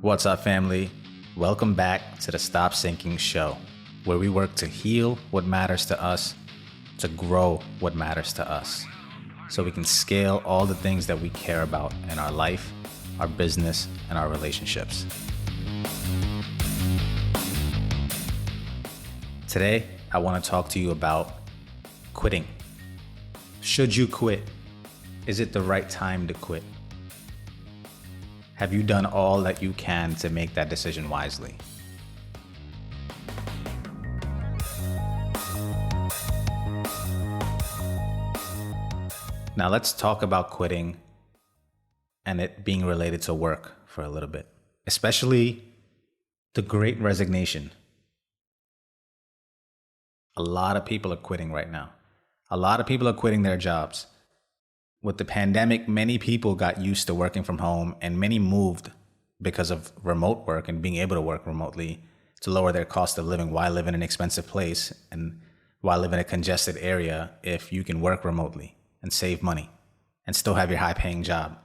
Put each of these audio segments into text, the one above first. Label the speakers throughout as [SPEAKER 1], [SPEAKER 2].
[SPEAKER 1] What's up, family? Welcome back to the Stop Sinking Show, where we work to heal what matters to us, to grow what matters to us, so we can scale all the things that we care about in our life, our business, and our relationships. Today, I want to talk to you about quitting. Should you quit? Is it the right time to quit? Have you done all that you can to make that decision wisely? Now let's talk about quitting and it being related to work for a little bit, especially the Great Resignation. A lot of people are quitting right now. A lot of people are quitting their jobs. With the pandemic, many people got used to working from home and many moved because of remote work and being able to work remotely to lower their cost of living while living in an expensive place and while living in a congested area if you can work remotely and save money and still have your high-paying job.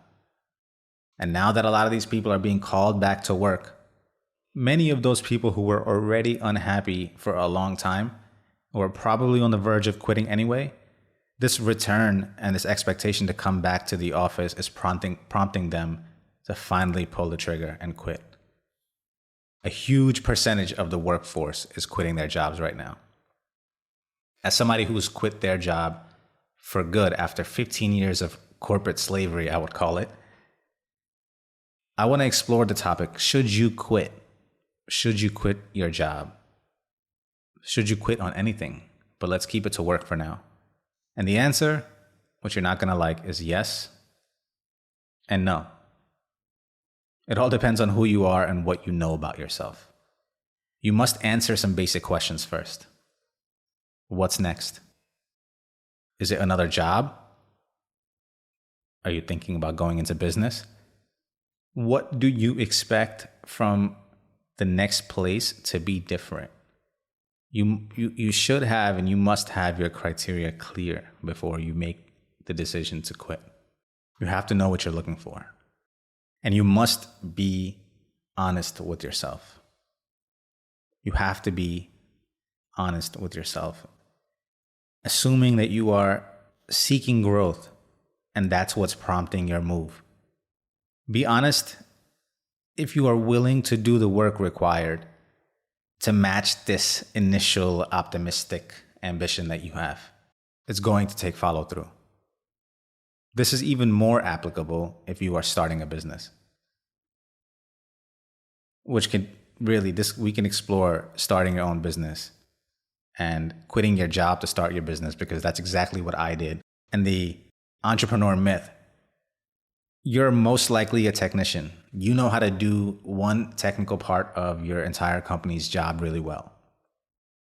[SPEAKER 1] And now that a lot of these people are being called back to work, many of those people who were already unhappy for a long time or probably on the verge of quitting anyway, this return and this expectation to come back to the office is prompting them to finally pull the trigger and quit. A huge percentage of the workforce is quitting their jobs right now. As somebody who's quit their job for good after 15 years of corporate slavery, I would call it, I want to explore the topic, should you quit? Should you quit your job? Should you quit on anything? But let's keep it to work for now. And the answer, which you're not going to like, is yes and no. It all depends on who you are and what you know about yourself. You must answer some basic questions first. What's next? Is it another job? Are you thinking about going into business? What do you expect from the next place to be different? You should have and you must have your criteria clear before you make the decision to quit. You have to know what you're looking for. And you must be honest with yourself. You have to be honest with yourself. Assuming that you are seeking growth and that's what's prompting your move. Be honest if you are willing to do the work required to match this initial optimistic ambition that you have. It's going to take follow through. This is even more applicable if you are starting a business, which can really, we can explore starting your own business and quitting your job to start your business, because that's exactly what I did. And the entrepreneur myth, you're most likely a technician. You know how to do one technical part of your entire company's job really well.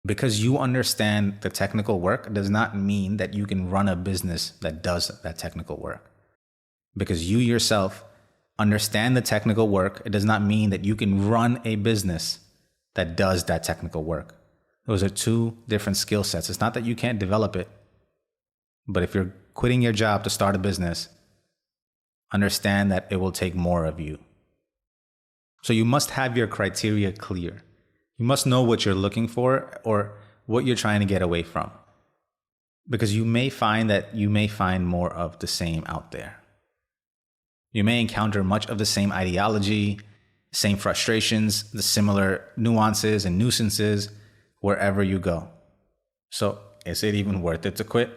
[SPEAKER 1] Because you understand the technical work does not mean that you can run a business that does that technical work. Because you yourself understand the technical work, it does not mean that you can run a business that does that technical work. Those are two different skill sets. It's not that you can't develop it, but if you're quitting your job to start a business, understand that it will take more of you. So you must have your criteria clear. You must know what you're looking for or what you're trying to get away from. Because you may find that you may find more of the same out there. You may encounter much of the same ideology, same frustrations, the similar nuances and nuisances wherever you go. So is it even worth it to quit?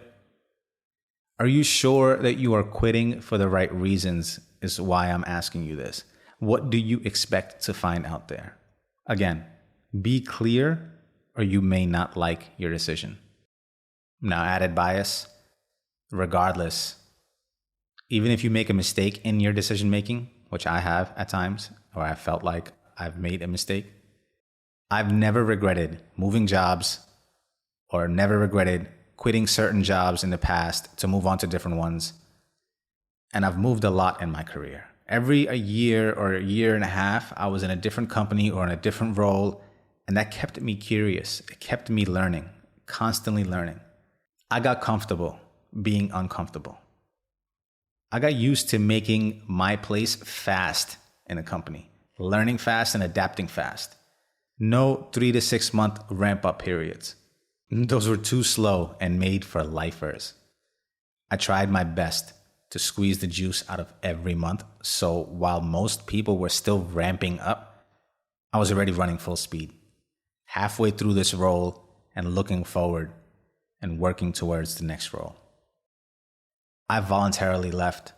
[SPEAKER 1] Are you sure that you are quitting for the right reasons is why I'm asking you this. What do you expect to find out there? Again, be clear or you may not like your decision. Now, added bias, regardless, even if you make a mistake in your decision making, which I have at times, or I felt like I've made a mistake, I've never regretted moving jobs or never regretted quitting certain jobs in the past to move on to different ones. And I've moved a lot in my career. Every a year or a year and a half, I was in a different company or in a different role. And that kept me curious. It kept me learning, constantly learning. I got comfortable being uncomfortable. I got used to making my place fast in a company. learning fast and adapting fast. No 3 to 6 month ramp up periods. Those were too slow and made for lifers. I tried my best to squeeze the juice out of every month, so while most people were still ramping up, I was already running full speed, halfway through this role and looking forward and working towards the next role. I voluntarily left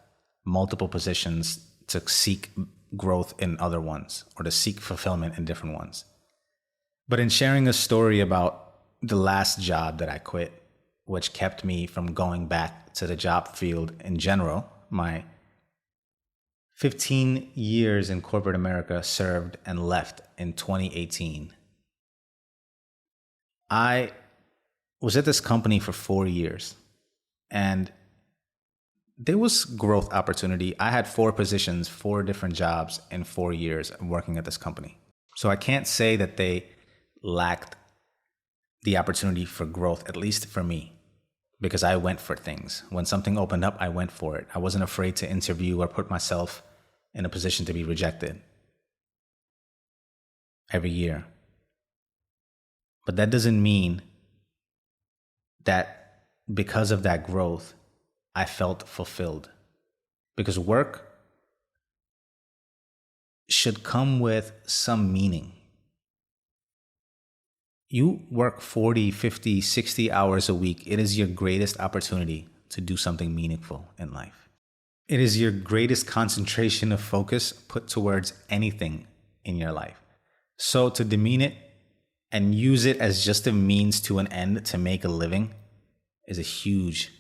[SPEAKER 1] multiple positions to seek growth in other ones or to seek fulfillment in different ones. But in sharing a story about the last job that I quit, which kept me from going back to the job field in general, my 15 years in corporate America served and left in 2018. I was at this company for 4 years, and there was growth opportunity. I had 4 positions, 4 different jobs in 4 years working at this company. So I can't say that they lacked the opportunity for growth, at least for me, because I went for things. When something opened up, I went for it. I wasn't afraid to interview or put myself in a position to be rejected every year. But that doesn't mean that because of that growth, I felt fulfilled. Because work should come with some meaning. You work 40, 50, 60 hours a week. It is your greatest opportunity to do something meaningful in life. It is your greatest concentration of focus put towards anything in your life. So to demean it and use it as just a means to an end to make a living is a huge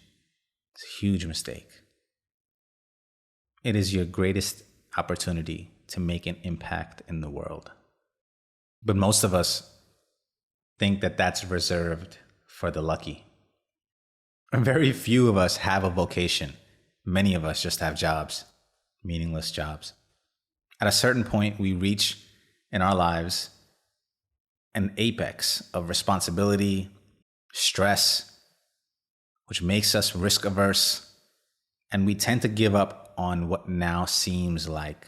[SPEAKER 1] mistake. It is your greatest opportunity to make an impact in the world. But most of us think that that's reserved for the lucky. Very few of us have a vocation. Many of us just have jobs, meaningless jobs. At a certain point, we reach in our lives an apex of responsibility, stress, which makes us risk averse, and we tend to give up on what now seems like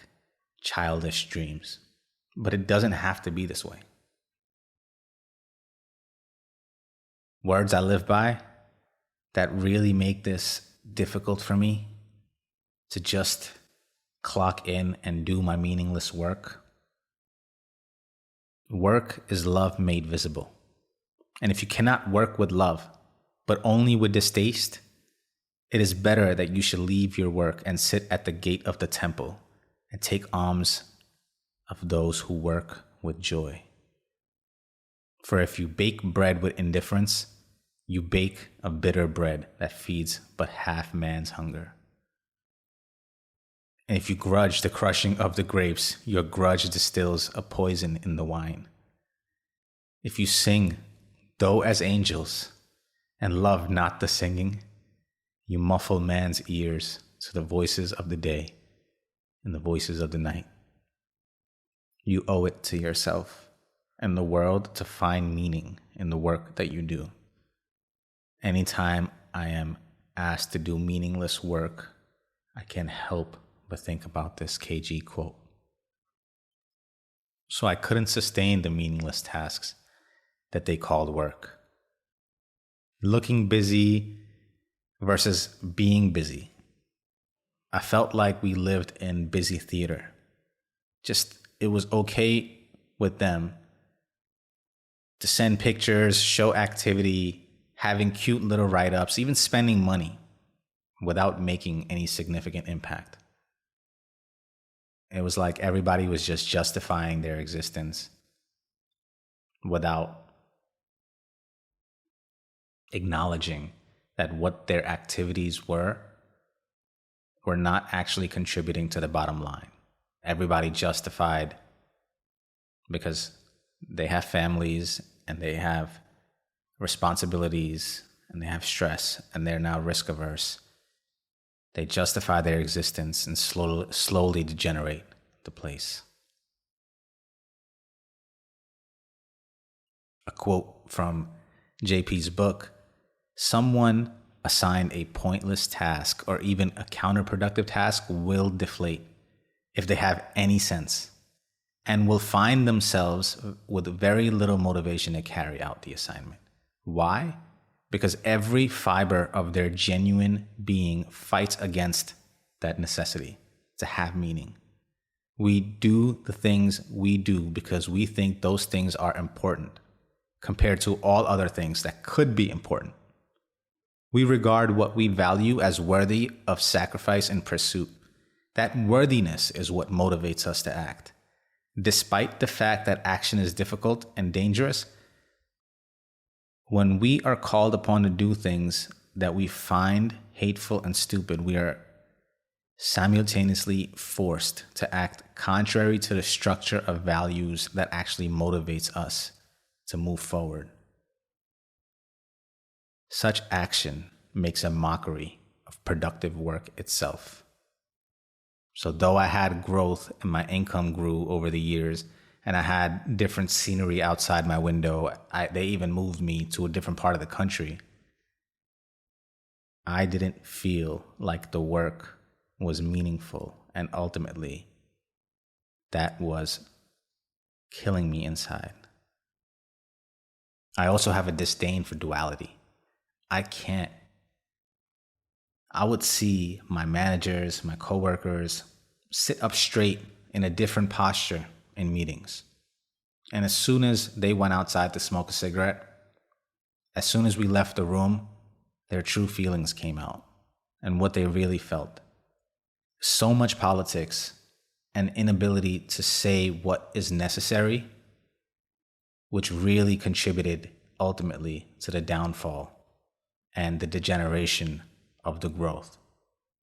[SPEAKER 1] childish dreams. But it doesn't have to be this way. Words I live by that really make this difficult for me to just clock in and do my meaningless work. Work is love made visible. And if you cannot work with love, but only with distaste, it is better that you should leave your work and sit at the gate of the temple and take alms of those who work with joy. For if you bake bread with indifference, you bake a bitter bread that feeds but half man's hunger. And if you grudge the crushing of the grapes, your grudge distills a poison in the wine. If you sing, though as angels, and love not the singing, you muffle man's ears to the voices of the day and the voices of the night. You owe it to yourself and the world to find meaning in the work that you do. Anytime I am asked to do meaningless work, I can't help but think about this KG quote. So I couldn't sustain the meaningless tasks that they called work. Looking busy versus being busy. I felt like we lived in busy theater. It was okay with them to send pictures, show activity, having cute little write-ups, even spending money without making any significant impact. It was like everybody was just justifying their existence without acknowledging that what their activities were not actually contributing to the bottom line. Everybody justified because they have families and they have responsibilities and they have stress and they're now risk averse. They justify their existence and slowly degenerate the place. A quote from JP's book: someone assigned a pointless task or even a counterproductive task will deflate if they have any sense. and will find themselves with very little motivation to carry out the assignment. Why? Because every fiber of their genuine being fights against that necessity to have meaning. We do the things we do because we think those things are important compared to all other things that could be important. We regard what we value as worthy of sacrifice and pursuit. That worthiness is what motivates us to act. Despite the fact that action is difficult and dangerous, when we are called upon to do things that we find hateful and stupid, we are simultaneously forced to act contrary to the structure of values that actually motivates us to move forward. Such action makes a mockery of productive work itself. So though I had growth and my income grew over the years, and I had different scenery outside my window, they even moved me to a different part of the country, I didn't feel like the work was meaningful, and ultimately that was killing me inside. I also have a disdain for duality. I would see my managers, my coworkers sit up straight in a different posture in meetings. And as soon as they went outside to smoke a cigarette, as soon as we left the room, their true feelings came out and what they really felt. So much politics and inability to say what is necessary, which really contributed ultimately to the downfall and the degeneration of the growth.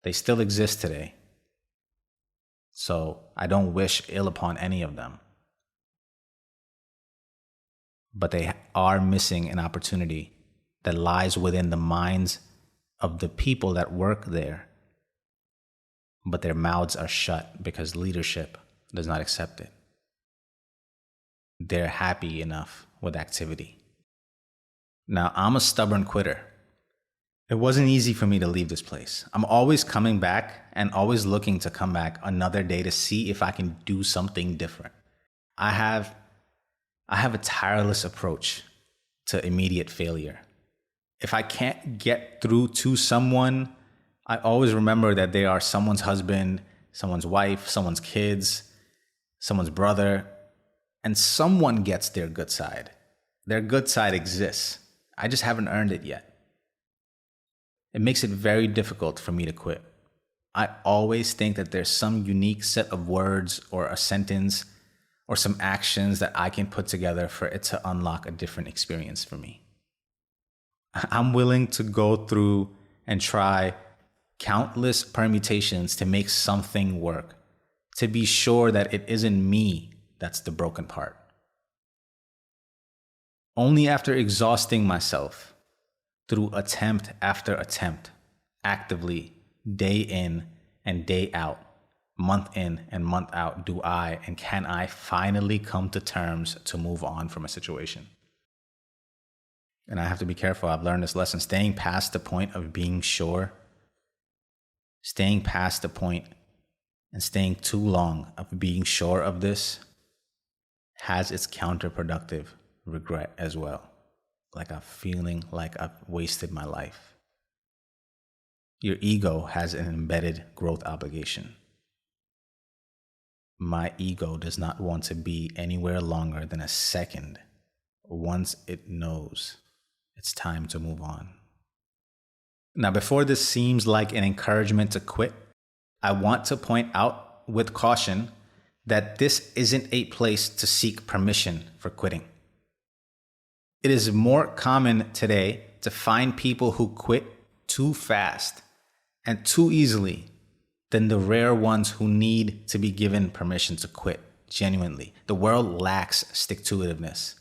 [SPEAKER 1] They still exist today. So I don't wish ill upon any of them. But they are missing an opportunity that lies within the minds of the people that work there. But their mouths are shut because leadership does not accept it. They're happy enough with activity. Now, I'm a stubborn quitter. It wasn't easy for me to leave this place. I'm always coming back and always looking to come back another day to see if I can do something different. I have a tireless approach to immediate failure. If I can't get through to someone, I always remember that they are someone's husband, someone's wife, someone's kids, someone's brother, and someone gets their good side. Their good side exists. I just haven't earned it yet. It makes it very difficult for me to quit. I always think that there's some unique set of words or a sentence or some actions that I can put together for it to unlock a different experience for me. I'm willing to go through and try countless permutations to make something work, to be sure that it isn't me that's the broken part. Only after exhausting myself through attempt after attempt, actively, day in and day out, month in and month out, do I and can I finally come to terms to move on from a situation. And I have to be careful. I've learned this lesson. Staying past the point of being sure, staying past the point and staying too long of being sure of this has its counterproductive regret as well. Like I'm feeling like I've wasted my life. Your ego has an embedded growth obligation. My ego does not want to be anywhere longer than a second once it knows it's time to move on. Now, before this seems like an encouragement to quit, I want to point out with caution that this isn't a place to seek permission for quitting. It is more common today to find people who quit too fast and too easily than the rare ones who need to be given permission to quit genuinely. The world lacks stick-to-itiveness.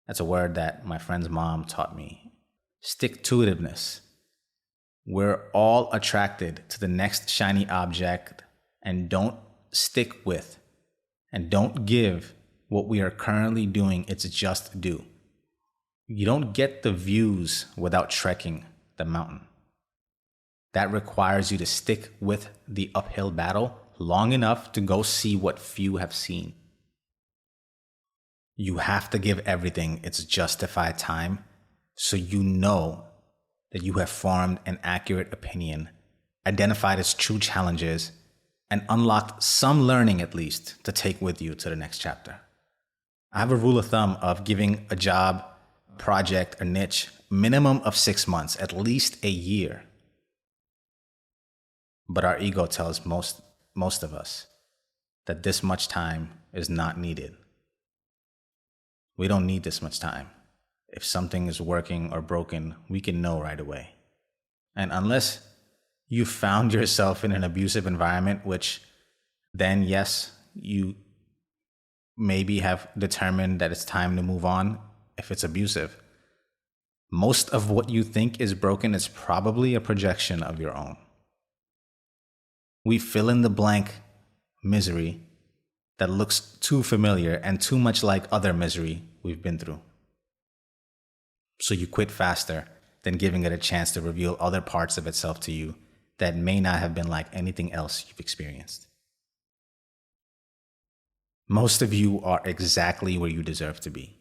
[SPEAKER 1] That's a word that my friend's mom taught me. Stick-to-itiveness. We're all attracted to the next shiny object and don't stick with and don't give what we are currently doing its just due. You don't get the views without trekking the mountain. That requires you to stick with the uphill battle long enough to go see what few have seen. You have to give everything its justified time so you know that you have formed an accurate opinion, identified its true challenges, and unlocked some learning at least to take with you to the next chapter. I have a rule of thumb of giving a job, project, or niche minimum of 6 months, at least a year. But our ego tells most of us that this much time is not needed. We don't need this much time. If something is working or broken, we can know right away. And unless you found yourself in an abusive environment, which then, yes, you maybe have determined that it's time to move on if it's abusive. Most of what you think is broken is probably a projection of your own. We fill in the blank misery that looks too familiar and too much like other misery we've been through. So you quit faster than giving it a chance to reveal other parts of itself to you that may not have been like anything else you've experienced. Most of you are exactly where you deserve to be.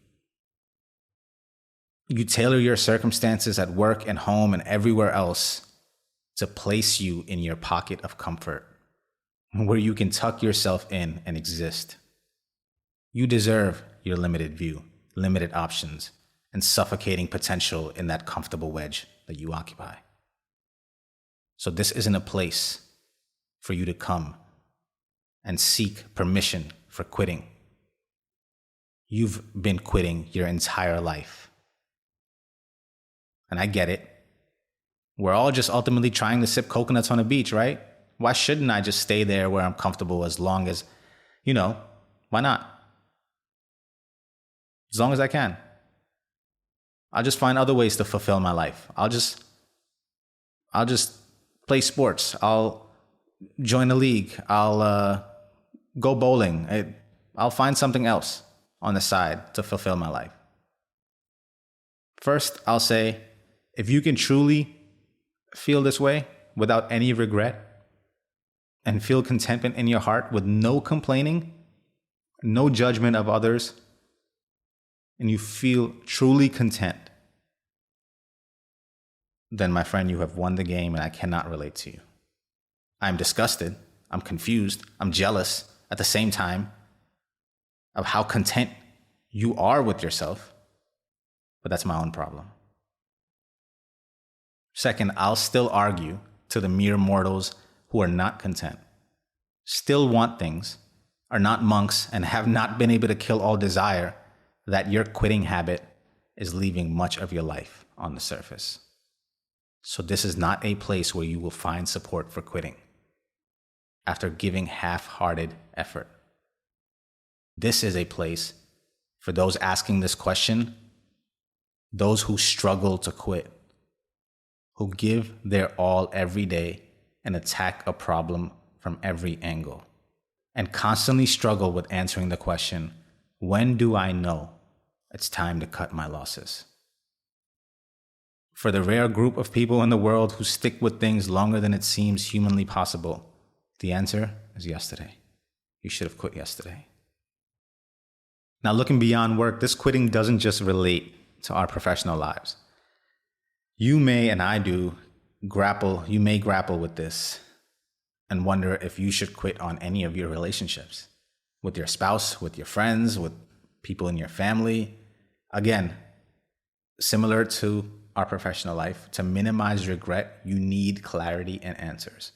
[SPEAKER 1] You tailor your circumstances at work and home and everywhere else to place you in your pocket of comfort, where you can tuck yourself in and exist. You deserve your limited view, limited options, and suffocating potential in that comfortable wedge that you occupy. So this isn't a place for you to come and seek permission for quitting. You've been quitting your entire life. And I get it. We're all just ultimately trying to sip coconuts on a beach, right? Why shouldn't I just stay there where I'm comfortable as long as, why not? As long as I can. I'll just find other ways to fulfill my life. I'll just play sports. I'll join a league. I'll go bowling. I'll find something else on the side to fulfill my life. First, I'll say, if you can truly feel this way without any regret and feel contentment in your heart with no complaining, no judgment of others, and you feel truly content, then my friend, you have won the game and I cannot relate to you. I'm disgusted, I'm confused, I'm jealous at the same time of how content you are with yourself, but that's my own problem. Second, I'll still argue to the mere mortals who are not content, still want things, are not monks, and have not been able to kill all desire, that your quitting habit is leaving much of your life on the surface. So this is not a place where you will find support for quitting after giving half-hearted effort. This is a place for those asking this question, those who struggle to quit, who give their all every day and attack a problem from every angle, and constantly struggle with answering the question, when do I know it's time to cut my losses? For the rare group of people in the world who stick with things longer than it seems humanly possible, the answer is yesterday. You should have quit yesterday. Now, looking beyond work, this quitting doesn't just relate to our professional lives. You may, and I do, you may grapple with this and wonder if you should quit on any of your relationships, with your spouse, with your friends, with people in your family. Again, similar to our professional life, to minimize regret, you need clarity and answers.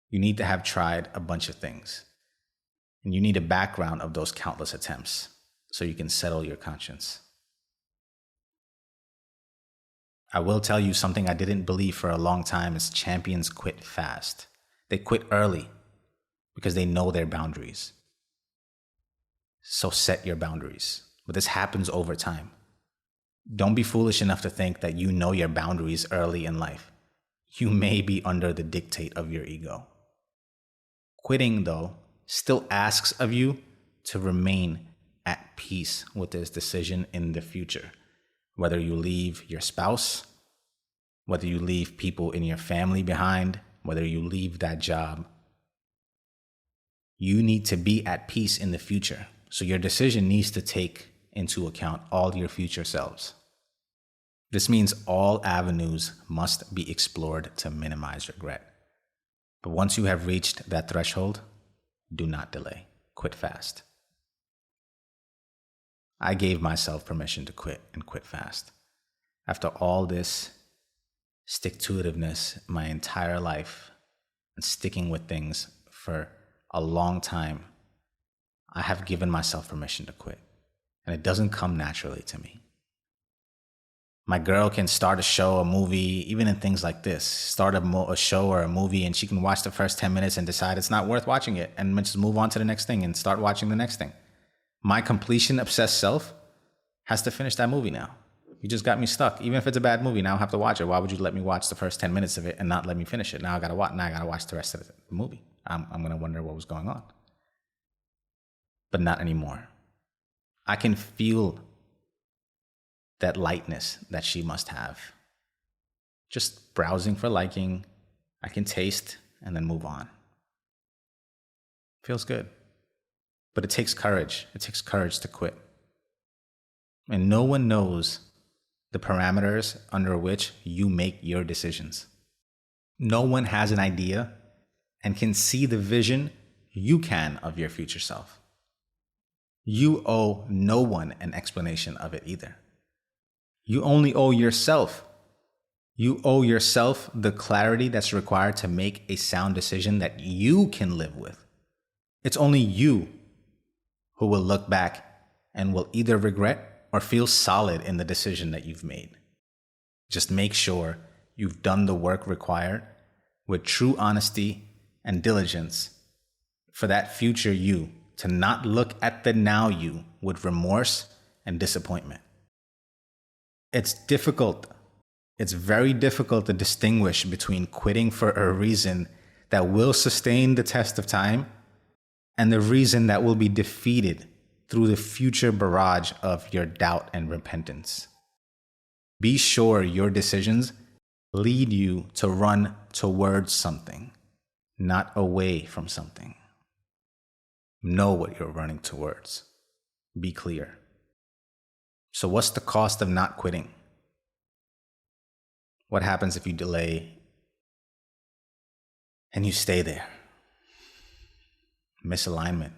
[SPEAKER 1] You need to have tried a bunch of things. And you need a background of those countless attempts so you can settle your conscience. I will tell you something I didn't believe for a long time is champions quit fast. They quit early because they know their boundaries. So set your boundaries. But this happens over time. Don't be foolish enough to think that you know your boundaries early in life. You may be under the dictate of your ego. Quitting, though, still asks of you to remain at peace with this decision in the future. Whether you leave your spouse, whether you leave people in your family behind, whether you leave that job, you need to be at peace in the future So your decision needs to take into account all your future selves. This means all avenues must be explored to minimize regret. But once you have reached that threshold, do not delay. Quit fast. I gave myself permission to quit and quit fast. After all this stick-to-itiveness my entire life and sticking with things for a long time, I have given myself permission to quit. And it doesn't come naturally to me. My girl can start a show, a movie, even in things like this, start a show or a movie, and she can watch the first 10 minutes and decide it's not worth watching it and just move on to the next thing and start watching the next thing. My completion-obsessed self has to finish that movie now. You just got me stuck. Even if it's a bad movie, now I have to watch it. Why would you let me watch the first 10 minutes of it and not let me finish it? Now I gotta watch the rest of the movie. I'm gonna wonder what was going on. But not anymore. I can feel that lightness that she must have. Just browsing for liking, I can taste and then move on. Feels good. But it takes courage. It takes courage to quit. And no one knows the parameters under which you make your decisions. No one has an idea and can see the vision you can of your future self. You owe no one an explanation of it either. You only owe yourself. You owe yourself the clarity that's required to make a sound decision that you can live with. It's only you who will look back and will either regret or feel solid in the decision that you've made. Just make sure you've done the work required with true honesty and diligence for that future you to not look at the now you with remorse and disappointment. It's difficult. It's very difficult to distinguish between quitting for a reason that will sustain the test of time and the reason that will be defeated through the future barrage of your doubt and repentance. Be sure your decisions lead you to run towards something, not away from something. Know what you're running towards. Be clear. So what's the cost of not quitting? What happens if you delay and you stay there? Misalignment.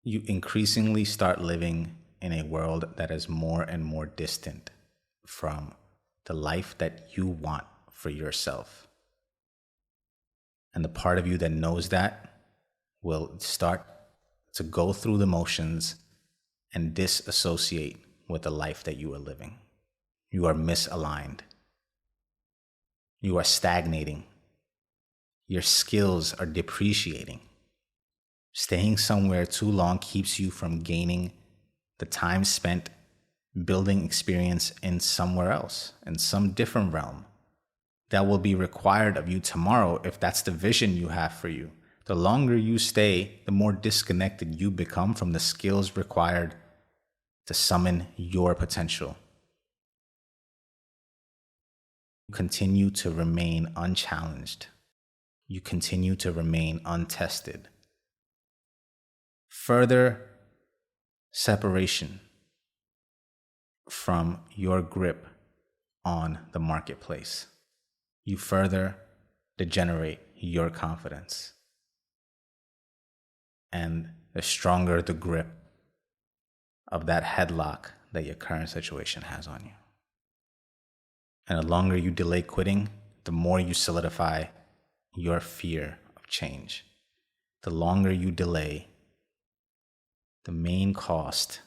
[SPEAKER 1] You increasingly start living in a world that is more and more distant from the life that you want for yourself. And the part of you that knows that will start to go through the motions and disassociate with the life that you are living. You are misaligned. You are stagnating. Your skills are depreciating. Staying somewhere too long keeps you from gaining the time spent building experience in somewhere else, in some different realm that will be required of you tomorrow if that's the vision you have for you. The longer you stay, the more disconnected you become from the skills required to summon your potential. You continue to remain unchallenged. You continue to remain untested. Further separation from your grip on the marketplace. You further degenerate your confidence. And the stronger the grip of that headlock that your current situation has on you. And the longer you delay quitting, the more you solidify your fear of change. The longer you delay, the main cost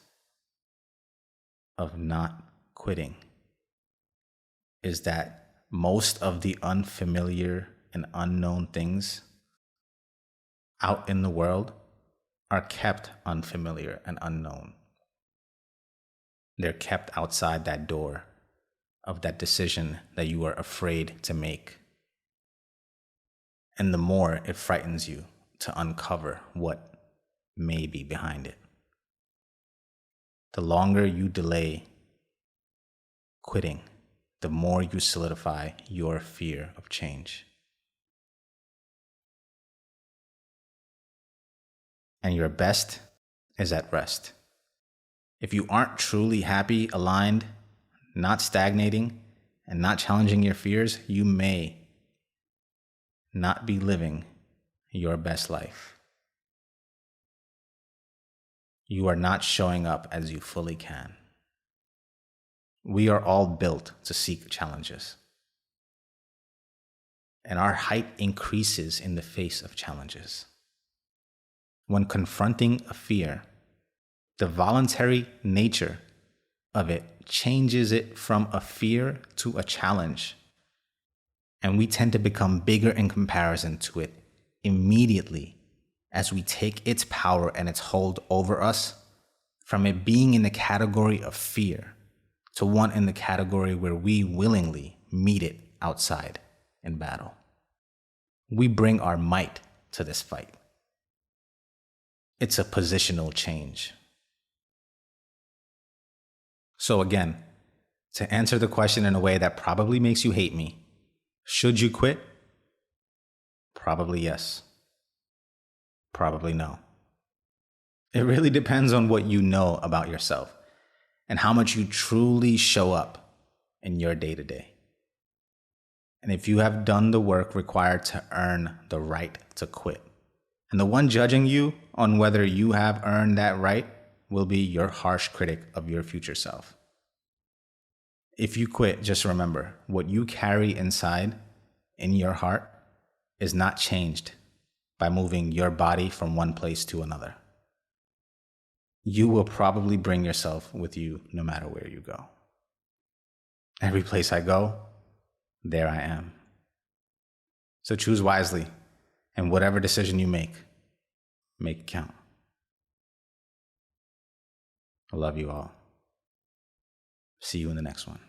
[SPEAKER 1] of not quitting is that most of the unfamiliar and unknown things out in the world are kept unfamiliar and unknown. They're kept outside that door of that decision that you are afraid to make. And the more it frightens you to uncover what may be behind it. The longer you delay quitting, the more you solidify your fear of change. and your best is at rest. If you aren't truly happy, aligned, not stagnating, and not challenging your fears, you may not be living your best life. You are not showing up as you fully can. We are all built to seek challenges. And our height increases in the face of challenges. When confronting a fear, the voluntary nature of it changes it from a fear to a challenge. And we tend to become bigger in comparison to it immediately as we take its power and its hold over us from it being in the category of fear to one in the category where we willingly meet it outside in battle. We bring our might to this fight. It's a positional change. So again, to answer the question in a way that probably makes you hate me, should you quit? Probably yes. Probably no. It really depends on what you know about yourself and how much you truly show up in your day-to-day. And if you have done the work required to earn the right to quit. And the one judging you on whether you have earned that right will be your harsh critic of your future self. If you quit, just remember, what you carry inside in your heart is not changed by moving your body from one place to another. You will probably bring yourself with you no matter where you go. Every place I go, there I am. So choose wisely, and whatever decision you make it count. I love you all. See you in the next one.